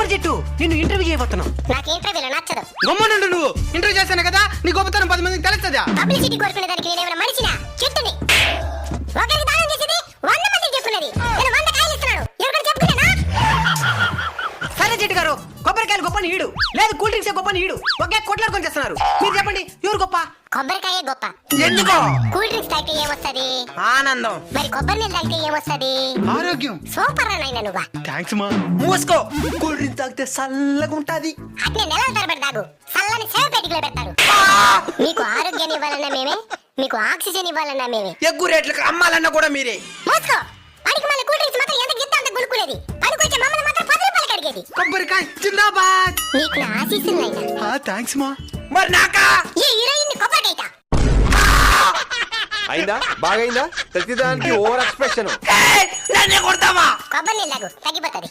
కొబ్బరి చెట్టు నిన్ను ఇంటర్వ్యూ చేయబోతున్నావు. నాకు ఇంటర్వ్యూలో నచ్చదు. గమ్మునుండు, నువ్వు ఇంటర్వ్యూ చేస్తాను కదా, నీ గొప్పతనం 10 మందికి తెలుస్తుందా? పబ్లిసిటీ కోరుకునే దానికి నేనేమైనా మనిషినా? చెట్టుని ఒకరికి దానం చేసేది 100 మందికి చెప్పుకునేది. నేను 100 కాయలు ఇస్తున్నాను, ఎవరికి చెప్పుకునేనా? సరే చెట్టు గారు, కొబ్బరికాయలు గొప్ప నీడు లేదు, కూల్ డ్రింక్స్ గొప్ప నీడు, ఒకే కొట్లాడుకొని చేస్తున్నారు. మీరు చెప్పండి, ఎవరు గొప్ప? కొబ్బరికాయ గొప్ప. ఎందుకో? కూల్ డ్రింక్స్ తాగితే ఏమొస్తది? ఆనందం. మరి కొబ్బరి నీళ్ళు తాగితే ఏమొస్తది? ఆరోగ్యం. సూపర్ నాయనా నువ్వా. థ్యాంక్స్ మా. మూసుకో. కూల్ డ్రింక్స్ తాగితే చల్లగా ఉంటది. అట్నే నెలల తరబడి తాగు, చల్లని సేవ పెట్టుకులో పెడతారు. మీకు ఆరోగ్యాన్ని ఇవ్వాలన్నా మేమే, మీకు ఆక్సిజన్ ఇవ్వాలన్నా మేమే. ఎగ్గు రేట్లకు అమ్మాలన్నా కూడా మీరే. మూసుకో. పనికి మళ్ళీ కూల్ డ్రింక్స్ మాత్రం ఎంత గిద్ద అంత గులుకునేది, పనికొచ్చే మమ్మల్ని మాత్రం 10 రూపాయలకి అడిగేది. కొబ్బరికాయ జిందాబాద్. నీకు నా ఆశీస్సులు నాయనా. థ్యాంక్స్ మా. మరి నాకా? ఈ హీరోయిన్ ని కొబ్బరికాయ అయిందా? బాగైందా? ప్రతిదానికి ఓవర్ ఎక్స్ప్రెషన్. నన్నే కొడతావా? కొబ్బరి నీళ్ళు తాగు, తగ్గిపోతుంది.